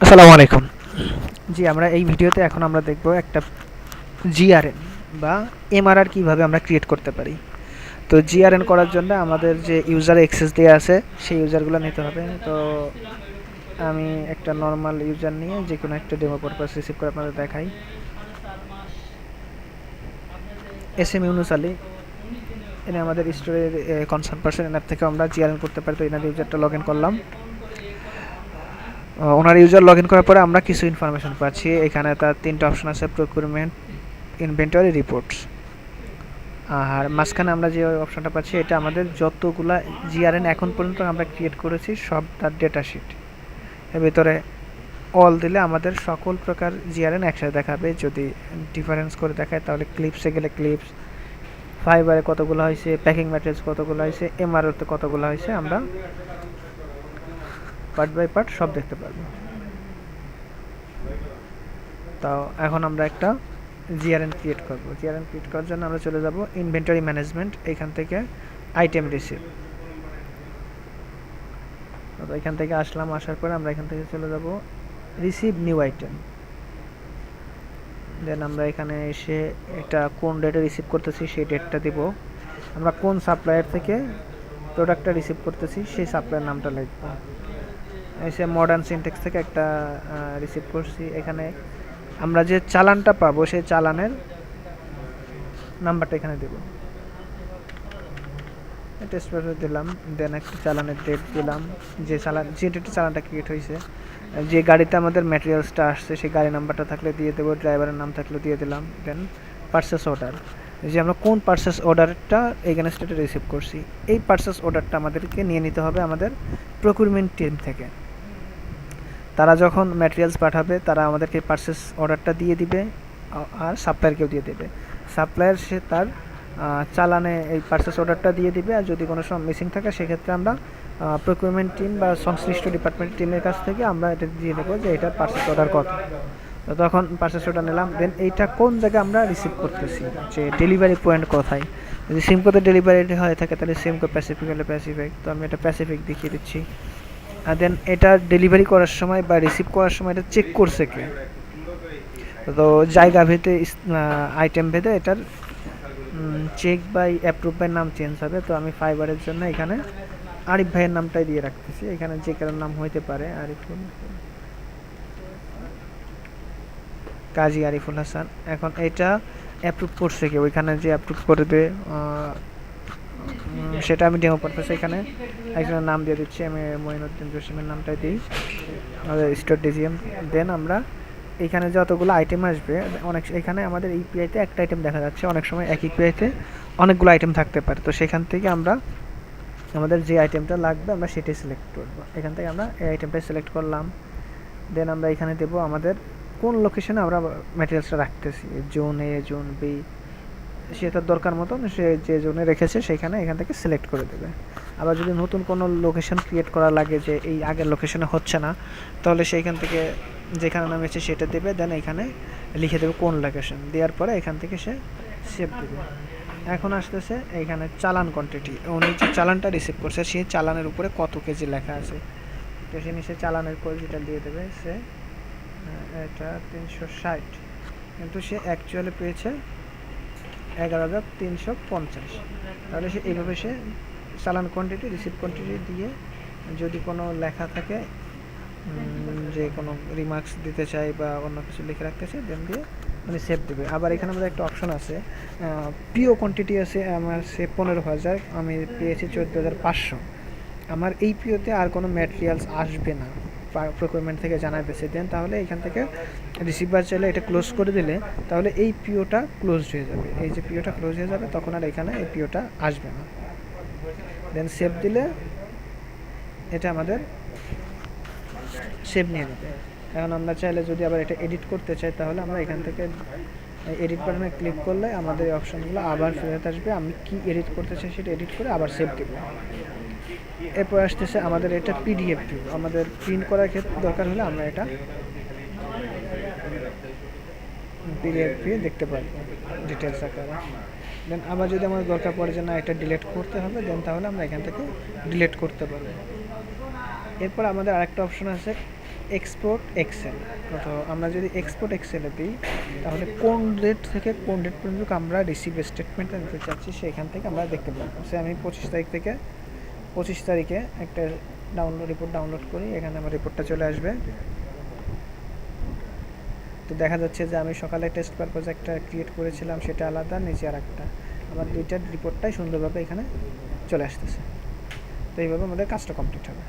আসসালামু আলাইকুম। জি, আমরা এই ভিডিওতে এখন আমরা দেখব একটা জিআরএন বা এমআরআর কিভাবে আমরা ক্রিয়েট করতে পারি। তো জিআরএন করার জন্য আমাদের যে ইউজার অ্যাক্সেস দেওয়া আছে সেই ইউজারগুলো নিতে হবে। তো আমি একটা নর্মাল ইউজার নিয়ে যে কোনো একটা ডেমো পারপাস রিসিভ করে আপনাদের দেখাই। এসএম ইউনুস আলী, এনে আমাদের স্টোরের কনসার্ন পার্সন, এনার থেকে আমরা জিআরএন করতে পারি। তো এনার ইউজারটা লগ ইন করলাম। ওনার ইউজার লগ ইন করার পরে আমরা কিছু ইনফরমেশন পাচ্ছি। এখানে তার তিনটা অপশন আছে: প্রকিউরমেন্ট, ইনভেন্টরি, রিপোর্টস। আর মাঝখানে আমরা যে অপশনটা পাচ্ছি এটা আমাদের যতগুলা জিআরএন এখন পর্যন্ত আমরা ক্রিয়েট করেছি সব তার ডেটা শিট। এর ভিতরে অল দিলে আমাদের সকল প্রকার জিআরএন একসাথে দেখাবে। যদি ডিফারেন্স করে দেখায় তাহলে ক্লিপসে গেলে ক্লিপস, ফাইবারে কতগুলো হয়েছে, প্যাকিং ম্যাটেরিয়ালস কতগুলো হয়েছে, এমআরওতে কতগুলো হয়েছে, আমরা পার্ট বাই পার্ট সব দেখতে পারবো। তো এখন আমরা একটা জিআরএন ক্রিয়েট করব। জিআরএন ক্রিয়েট করার জন্য আমরা চলে যাব ইনভেন্টরি ম্যানেজমেন্ট, এখান থেকে আইটেম রিসিভ। তো এখান থেকে আসলাম, আসার পরে আমরা এখান থেকে চলে যাব রিসিভ নিউ আইটেম। দেন আমরা এখানে এসে এটা কোন ডেটে রিসিভ করতেছি সেই ডেটটা দিব। আমরা কোন সাপ্লায়ার থেকে প্রোডাক্টটা রিসিভ করতেছি সেই সাপ্লায়ার নামটা লিখব। এসে মডার্ন সিনটেক্স থেকে একটা রিসিভ করছি। এখানে আমরা যে চালানটা পাবো সেই চালানের নাম্বারটা এখানে দেব। টেস্ট পেপার দিলাম, দেন একটা চালানের ডেট দিলাম, যে ডেটে চালানটা ক্রিয়েট হয়েছে, যে গাড়িতে আমাদের ম্যাটেরিয়ালসটা আসছে সেই গাড়ি নাম্বারটা থাকলে দিয়ে দেবো, ড্রাইভারের নাম থাকলে দিয়ে দিলাম। দেন পারচেস অর্ডার, যে আমরা কোন পারচেস অর্ডারটা এখানে স্টেটে রিসিভ করছি এই পারচেস অর্ডারটা আমাদেরকে নিয়ে নিতে হবে আমাদের প্রকিউরমেন্ট টিম থেকে। তারা যখন ম্যাটেরিয়ালস পাঠাবে তারা আমাদেরকে পারচেস অর্ডারটা দিয়ে দিবে আর সাপ্লায়ারকেও দিয়ে দেবে। সাপ্লায়ার সে তার চালানে এই পারচেস অর্ডারটা দিয়ে দিবে। আর যদি কোনো সময় মিসিং থাকে সেক্ষেত্রে আমরা প্রকিউরমেন্ট টিম বা সংশ্লিষ্ট ডিপার্টমেন্ট টিমের কাছ থেকে আমরা এটা দিয়ে দেবো যে এটার পারচেস অর্ডার কত। তো তখন পারচেস অর্ডার নিলাম। দেন এইটা কোন জায়গায় আমরা রিসিভ করতেছি, যে ডেলিভারি পয়েন্ট কোথায়। যদি সিমকোতে ডেলিভারি হয়ে থাকে তাহলে সিমকো, প্যাসিফিক হলে প্যাসিফিক। তো আমি এটা প্যাসিফিক দেখিয়ে দিচ্ছি। আর দেন এটা ডেলিভারি করার সময় বা রিসিভ করার সময় এটা চেক করছে কে। তো জায়গা ভেদে, আইটেম ভেদে এটার চেক বাই অ্যাপ্রুভ বাই নাম চেঞ্জ হবে। তো আমি ফাইবারের জন্য এখানে আরিফ ভাইয়ের নামটাই দিয়ে রাখতেছি। এখানে যে কারোর নাম হইতে পারে, আরিফুল, কাজী আরিফুল হাসান। এখন এটা অ্যাপ্রুভ করছে কি, ওইখানে যে অ্যাপ্রুভ করবে সেটা আমি ডেমো পারপাসে এখানে একজনের নাম দিয়ে দিচ্ছি। আমি মঈনুদ্দিন জসিমের নামটাই দিই, আমাদের স্টোর ডিজিএম। দেন আমরা এখানে যতগুলো আইটেম আসবে, অনেক এখানে আমাদের ইউপিআইতে একটা আইটেম দেখা যাচ্ছে, অনেক সময় এক ইউপিআইতে অনেকগুলো আইটেম থাকতে পারে। তো সেখান থেকে আমরা আমাদের যে আইটেমটা লাগবে আমরা সেটাই সিলেক্ট করব। এখান থেকে আমরা এই আইটেমটাই সিলেক্ট করলাম। দেন আমরা এখানে দেবো আমাদের কোন লোকেশনে আমরা ম্যাটেরিয়ালসটা রাখতেছি, জোন এ, জোন বি, সে তার দরকার মতন সে যে জোনে রেখেছে সেখানে এখান থেকে সিলেক্ট করে দেবে। আবার যদি নতুন কোনো লোকেশন ক্রিয়েট করা লাগে যে এই আগের লোকেশনে হচ্ছে না, তাহলে সেইখান থেকে যেখানে নামেছে সেটা দেবে। দেন এখানে লিখে দেবে কোন লোকেশন, দেওয়ার পরে এখান থেকে সে সেভ দেবে। এখন আসতেছে এইখানে চালান কোয়ান্টিটি, উনি যে চালানটা রিসিভ করছে সেই চালানের উপরে কত কেজি লেখা আছে, তো সে নিচে চালানের কোয়ালিটিটা দিয়ে দেবে। সে এটা 360, কিন্তু সে অ্যাকচুয়ালি পেয়েছে 11,350। তাহলে সে এইভাবে সে চালান কোয়ান্টিটি, রিসিভ কোয়ান্টিটি দিয়ে যদি কোনো লেখা থাকে, যে কোনো রিমার্কস দিতে চাই বা অন্য কিছু লিখে রাখতে চাই, দেন দিয়ে মানে সেভ দেবে। আবার এখানে আমাদের একটা অপশন আছে, পিও কোয়ান্টিটি আছে আমার সে 15,000, আমি পেয়েছি 14,500। আমার এই পিওতে আর কোনো ম্যাটেরিয়ালস আসবে না, প্রকিউরমেন্ট থেকে জানাইতেছে। দেন তাহলে এখান থেকে রিসিভার চাইলে এটা ক্লোজ করে দিলে তাহলে এই পিওটা ক্লোজ হয়ে যাবে। এই যে পিওটা ক্লোজ হয়ে যাবে তখন আর এখানে এই পিওটা আসবে না। দেন সেভ দিলে এটা আমাদের সেভ নিয়ে নেবে। এখন আমরা চাইলে যদি আবার এটা এডিট করতে চাই তাহলে আমরা এখান থেকে এডিট বাটনে ক্লিক করলে আমাদের এই অপশনগুলো আবার ফেরত আসবে। আমি কি এডিট করতে চাই সেটা এডিট করে আবার সেভ দেবো। এরপর আসতেছে আমাদের এটা পিডিএফ ভিউ, আমাদের প্রিন্ট করার ক্ষেত্রে দরকার হলে আমরা এটা পিডিএফ ভিউ দেখতে পারবো ডিটেলস আকারে। দেন আবার যদি আমাদের দরকার পড়ে যে না এটা ডিলিট করতে হবে, দেন তাহলে আমরা এখান থেকে ডিলিট করতে পারবো। এরপর আমাদের আরেকটা অপশন আছে এক্সপোর্ট এক্সেল। তো আমরা যদি এক্সপোর্ট এক্সেলে দিই তাহলে কোন ডেট থেকে কোন ডেট পর্যন্ত আমরা রিসিভ স্টেটমেন্টটা নিতে চাচ্ছি সেখান থেকে আমরা দেখতে পাবো। সে আমি 25 তারিখ থেকে 25 তারিখে একটা রিপোর্ট ডাউনলোড করি, এখানে আমার রিপোর্টটা চলে আসবে। তো দেখা যাচ্ছে যে আমি সকালে টেস্ট পারপাস একটা ক্রিয়েট করেছিলাম, সেটা আলাদা, নিচে আর একটা, আমার দুইটার রিপোর্টটাই সুন্দরভাবে এখানে চলে আসতেছে। তো এইভাবে আমাদের কাজটা কমপ্লিট হবে।